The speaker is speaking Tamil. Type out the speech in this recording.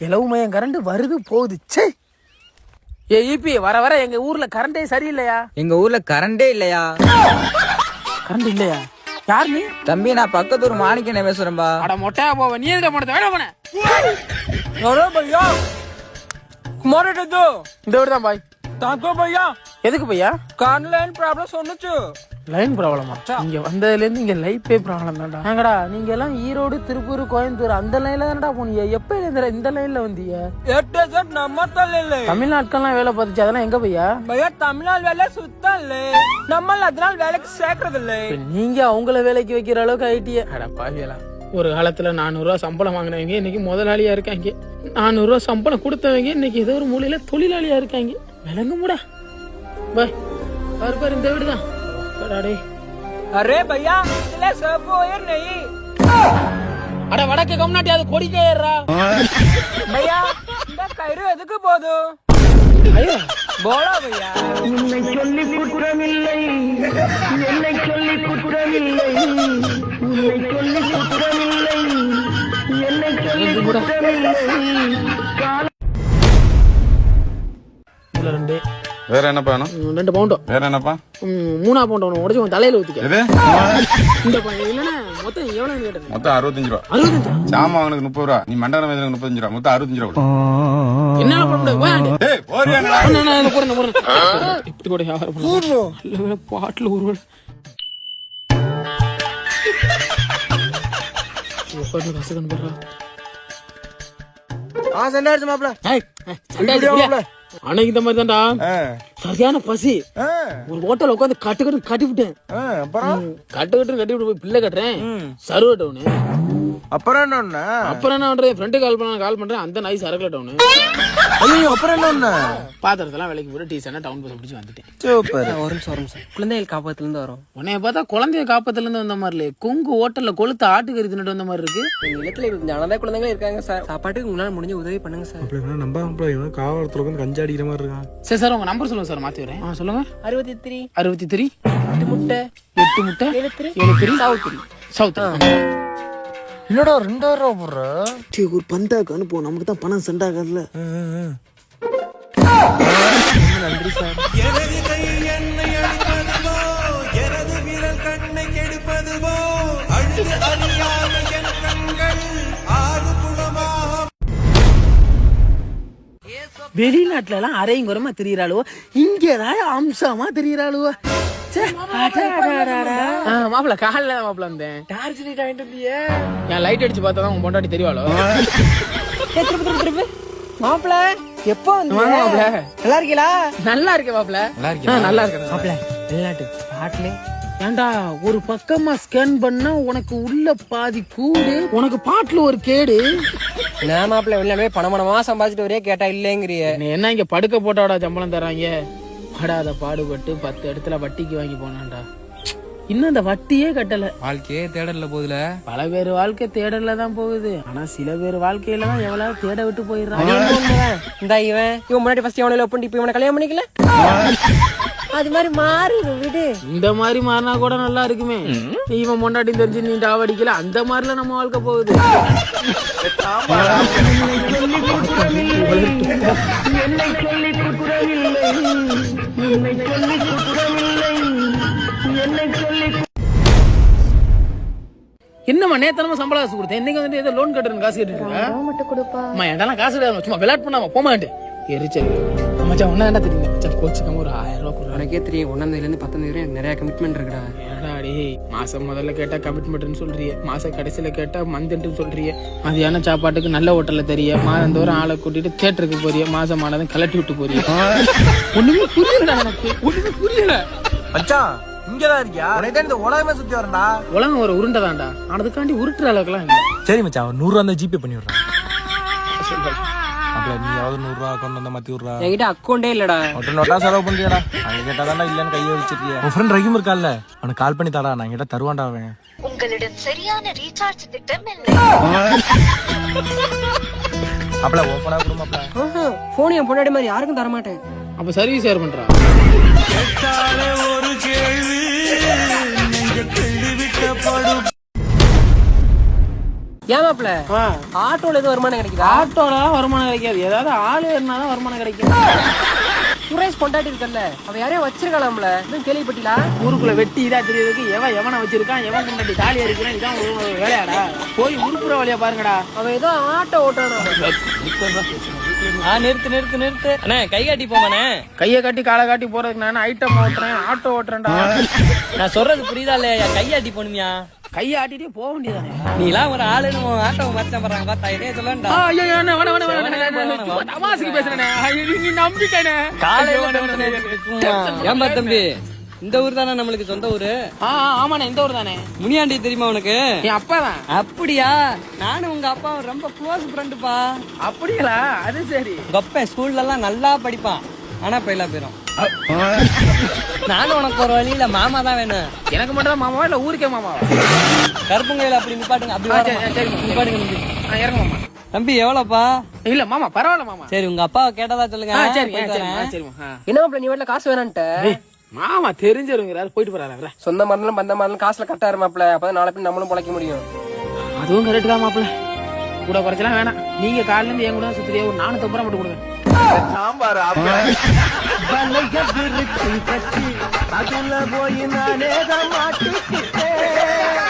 இலவு மையம் கரண்ட் வருது போகுது. சே ஏ ஈபி வர வர எங்க ஊர்ல கரண்டே சரியில்லையா? எங்க ஊர்ல கரண்டே இல்லையா? கரண்ட் இல்லையா? யார் நீ? தம்பி நான் பக்கத்து ஊர் மாணிக்கனே பேசுறேன்பா. அட மொட்டையா போவ நீ எதுக்கு போனது? வேணா போன भैया कुमार दो இந்த வீடு தான் பாய். ताको भैया எதுக்கு பையா? कान लाइन प्रॉब्लम सोनुचु லைன் ப்ராப்ளமா? இங்க வந்ததுல இருந்து இங்க லைஃபே ப்ராப்ளம் தான்டா. ஏங்கடா நீங்க எல்லாம் ஈரோடு திருப்பூர் கோயம்புத்தூர் அந்த லைன்ல தான்டா போனீங்க. எப்ப இந்த லைன்ல வந்தீங்க? 8 செட் நம்ம தள்ளல தமிழ்நாட்டுக்கெல்லாம் வேலை பார்த்துச்சு. அதெல்லாம் எங்க பையா? भैया தமிழ்நாடு வேலை சுத்தல்ல நம்ம அதனால வேலைக்கு சேர்க்கறது இல்ல. நீங்க அவங்கள வேலைக்கு வைக்கிற அளவுக்கு ஐடியா. அட பாவியலாம். ஒரு காலத்துல 400 ரூபா சம்பளம் வாங்கினவங்க இன்னைக்கு முதலாளியா இருக்காங்க. 400 ரூபா சம்பளம் கொடுத்தவங்க இன்னைக்கு ஏதோ ஒரு மூலையில தொழிலாளியா இருக்காங்க. விளங்க முடா பாய். பாரு இந்த வீடு தான். अरे भैया इसले सब ओयर नहीं. அட வடக்கு கம்னாட்டி அது கொடிக்கே ஏறா. भैया இந்த கயிறு எதுக்கு போது? ஐயோ போடா भैया. உன்னை சொல்லி குற்றமில்லை, என்னை சொல்லி குற்றமில்லை, உன்னை சொல்லி குற்றமில்லை, என்னை சொல்லி குற்றமில்லை. ரெண்டு வேற என்னப்பா வேணும்? 2 பவுண்டோ. வேற என்னப்பா? 3 பவுண்டோ உடச்சு உன் தலையில ஊத்திக்க. இது இந்த இல்லன்னா மொத்தம் எவ்வளவு கேட்டது? மொத்தம் 65 ரூபா. 65? சாமா அவனுக்கு 30 ரூபா, நீ மண்டபம் வேதனுக்கு 35 ரூபா, மொத்தம் 65 ரூபா. என்ன பண்ண முடியாது? டேய் போறியா? இப்படி கூட வியாபாரம் பண்ணுவோம். நல்ல வேலை பாட்டில் ஒரு காசு கண்டுறா. சண்டாச்சு மாப்ள. அன்னைக்கு இந்த மாதிரி தான்டா சரியான பசி. ஒரு ஹோட்டல் உட்காந்து கட்டிவிட்டேன். கட்டு போய் பிள்ளை கட்டுறேன். சர்வ டவுனு. அப்புறம் என்ன? அப்புறம் என்ன பண்றேன்? ஃப்ரெண்டு கால் பண்றேன். அந்த நாய் சரக்குல டவுனு. அப்புறம் என்ன? பாத்திரத்தெல்லாம் வேலைக்கு போட்டு டீசனா டவுன் பஸ் பிடிச்சு வந்துட்டேன். சூப்பர். ஒரு நிமிஷம் குழந்தைகள் காப்பத்துல இருந்து வரோம். உன்னைய பார்த்தா குழந்தைய காப்பத்துல இருந்து வந்த மாதிரி இல்லையே. கொங்கு ஹோட்டல்ல கொளுத்து ஆட்டுக்கறி தின்னுட்டு வந்த மாதிரி இருக்கு. எங்க இல்லத்துல கொஞ்சம் அனாதை குழந்தைங்க இருக்காங்க சார். சாப்பாட்டுக்கு உங்களால முடிஞ்ச உதவி பண்ணுங்க சார். நம்ப காவலத்துல உட்காந்து கஞ்சா அடிக்கிற மாதிரி இருக்கான். சரி சார் உங்க நம்பர் சொல்லுங்க சார், மாத்தி வரேன். சொல்லுங்க. 63 8 முட்டை 73 சவுத். என்னடா 2000 ரூபா போடுற? ஒரு பந்தாக்கு அனுப்புவோம், நமக்கு தான் பணம் சென்டாகல. நன்றி சார். எனது கை என்னை அழிப்பதுவோ, எனது விரல் கண்ணை கெடுப்பதுவோ, அழுது அறியாத என் கண்கள் ஆறு குளமாக. வெளிநாட்டுல எல்லாம் அரையும் குரமா திரியறாளுவோ, இங்கதான் அம்சமா திரியறாளுவோ. மாப்பிள்ள காலைல மாப்பிள்ள வந்தேன். டார்ச் லைட் வாங்கிட்டு வந்தியே. என் லைட் அடிச்சு பார்த்தாதான் உங்க பொண்டாட்டி தெரிவாளோ. திருப்பி மாப்பிள்ள எப்போ வந்து? மாப்பிள்ள நல்லா இருக்கீங்களா? நல்லா இருக்கே மாப்பிள்ள. நல்லா இருக்கேன் மாப்பிள்ள வெளிநாட்டு பாட்டிலே ஏண்டா ஒரு பக்கமா ஸ்கேன் பண்ணா உனக்கு உள்ள பாதி கூடு, உனக்கு பாட்டுல ஒரு கேடு. நான் மாப்பிள்ள வெளிநாடு பணமா சம்பாதிச்சுட்டு ஒரே கேட்டா இல்லைங்கிறிய. நீ என்ன இங்க படுக்க போட்டாடா சம்பளம் தராங்க? படாத பாடுபட்டு 10 இடத்துல வட்டிக்கு வாங்கி போனான்டா. இன்னும் அந்த வட்டியே கட்டல. வாழ்க்கையே தேடல போதுல. பல பேர் வாழ்க்கை தேடல தான் போகுது. ஆனா சில பேர் வாழ்க்கையில தான் எவ்வளவு தேட விட்டு போயிடுறான். இந்த இவன் முன்னாடி ஃபர்ஸ்ட் இவனை லவ் பண்ணி இப்ப இவனை கல்யாணம் பண்ணிக்கல. அது மாதிரி மாறு விடு. இந்த மாதிரி மாறினா கூட நல்லா இருக்குமே. இவன் முன்னாடி தெரிஞ்சு நீ டாவடிக்கல, அந்த மாதிரில நம்ம வாழ்க்கை போகுது. என்னை சொல்லி குற்றமில்லை, உன்னை சொல்லி குற்றமில்லை, என்னை சொல்லி. என்னம்மா நேத்தனமா சம்பளம் காசு கொடுத்தேன், இன்னைக்கு வந்துட்டு ஏதோ லோன் கட்டுறேன் காசு கேட்டுருக்கா? அம்மா என்டெல்லாம் காசு கிடையாது, சும்மா விளையாட் பண்ணாம போமாட்டேன். எரிச்சல் மச்சான் ஒன்னா என்ன தெரியுங்க மச்சான், கோச்சுக்காம ஒரு 1000 ரூபா கொடுறேன். உனக்கே தெரியும் 1ஆம் தேதியில 10ஆம் தேதி வரையும் நிறைய கமிட்மெண்ட் இருக்குடா. ஏடாடி மாசம் முதல்ல கேட்டா கமிட்மெண்ட்னு சொல்றியே, மாச கடைசியில கேட்டா மந்த்ன்னு சொல்றியே, மதியான சாப்பாட்டுக்கு நல்ல ஹோட்டல்ல தெரிய, மாதந்தோறும் ஆளை கூட்டிட்டு தியேட்டருக்கு போறிய, மாசம் ஆனதும் கலட்டி விட்டு போறிய. ஒண்ணுமே புரியல எனக்கு, ஒண்ணுமே புரியல. மச்சான் இங்கதான் இருக்கியா? உனக்கு இந்த உலகமே சுத்தி வரண்டா. உலகம் ஒரு உருண்டை தான்டா, ஆனதுக்காண்டி உருட்டுற அளவுக்குலாம் இல்லை. சரி மச்சான் 100 ரூபா தான் ஜிபே பண்ணி விடுறேன். அப்ப நீயாவது 100 ரூபா அக்கௌண்ட் வந்தா மாத்தி விடுறா. என்கிட்ட அக்கௌண்டே இல்லடா. நோட்டா செலவு பண்றியடா. அவங்க கேட்டாதான்டா இல்லன்னு கையை வச்சிருக்கியா? உன் ஃப்ரெண்ட் ரஹீம் இருக்கான்ல, அவனுக்கு கால் பண்ணி தாடா, நான் கிட்ட தருவான்டா அவன். உங்களிடம் சரியான ரீசார்ஜ் திட்டம் இல்லை. அப்பல ஓபனா குடும்பப்பா. போன் என் பொண்டாடி மாதிரி யாருக்கும் தர மாட்டேன். அப்ப சர்வீஸ் யார் பண்றா? ஒரு கேள்வி நெஞ்ச கிள்ளி விட்டப்படும். ஏன் மாப்பிள ஆ, ஆட்டோல எதுவும் வருமானம் கிடைக்குதா? ஆட்டோல தான் வருமானம் கிடைக்காது, ஏதாவது ஆளு இருந்தாதான் வருமானம் கிடைக்கும். சுரேஷ் கொண்டாட்டி இருக்கல்ல, அவ யாரையும் வச்சிருக்கலாம்ல, இன்னும் கேள்விப்பட்டீங்களா? ஊருக்குள்ள வெட்டி இதா தெரியறதுக்கு எவனை வச்சிருக்கான், எவன் கொண்டாடி தாலி அடிக்கிறான், இதான் ஒரு வேலையாடா. போய் உருப்புற வழியா பாருங்கடா. அவன் ஏதோ ஆட்டோ ஓட்டானா. நிறுத்து அண்ணே, கை காட்டி போமாண்ணே. கையை காட்டி காலை காட்டி போறதுக்கு நான் ஐட்டம் ஓட்டுறேன், ஆட்டோ ஓட்டுறேன்டா. நான் சொல்றது புரியுதா இல்லையா? கையாட்டி போகணுமியா? கையை ஆட்டிட்டே போக வேண்டியதானே. நீலாம் ஒரு ஆளுன்னு ஆட்டோ மச்சான் பண்றாங்க பார்த்தா இதே சொல்லண்டா. தமாசுக்கு பேசுறேனே, நீங்க நம்பிட்டேனே. ஏன்பா தம்பி, இந்த ஊர் தானே நம்மளுக்கு சொந்த ஊரு? ஆமாண்ணே, இந்த ஊர் தானே. முனியாண்டி தெரியுமா உனக்கு? என் அப்பா தான். அப்படியா? நானும் உங்க அப்பா ரொம்ப க்ளோஸ் ஃப்ரெண்டுப்பா. அப்படிங்களா? அது சரி. உங்க அப்பா ஸ்கூல்ல எல்லாம் நல்லா படிப்பான், ஆனா பயிலா போயிரும். நானும் உனக்கு ஒரு வழியில மாமா தான் வேணும். எனக்கு மட்டும் தான் மாமாவா இல்ல ஊருக்கே மாமாவா? கருப்புங்கையில அப்படி நிப்பாட்டுங்க, அப்படி நிப்பாட்டுங்க தம்பி. இறங்க மாமா. தம்பி எவ்வளவுப்பா? இல்ல மாமா, பரவாயில்ல மாமா. சரி, உங்க அப்பாவை கேட்டதா சொல்லுங்க. என்ன மாப்பிள, நீ வீட்டுல காசு வேணான்ட்ட? மாமா தெரிஞ்சவங்கிறாரு, போயிட்டு போறாரு. சொந்த மரணம் பந்த மரணம் காசுல கரெக்டா இரு மாப்பிள, அப்பதான் நாளை பின் நம்மளும் பொழைக்க முடியும். அதுவும் கரெக்ட் தான் மாப்பிள்ள. கூட குறைச்சலாம் வேணாம். நீங்க காலையில இருந்து என் கூட சுத்திரியே ஒரு 450 ரூபா மட்டும் கொடுங்க. சாம்பார் அதுல போய் நானே தான் மாட்டிக்கிட்டேன்.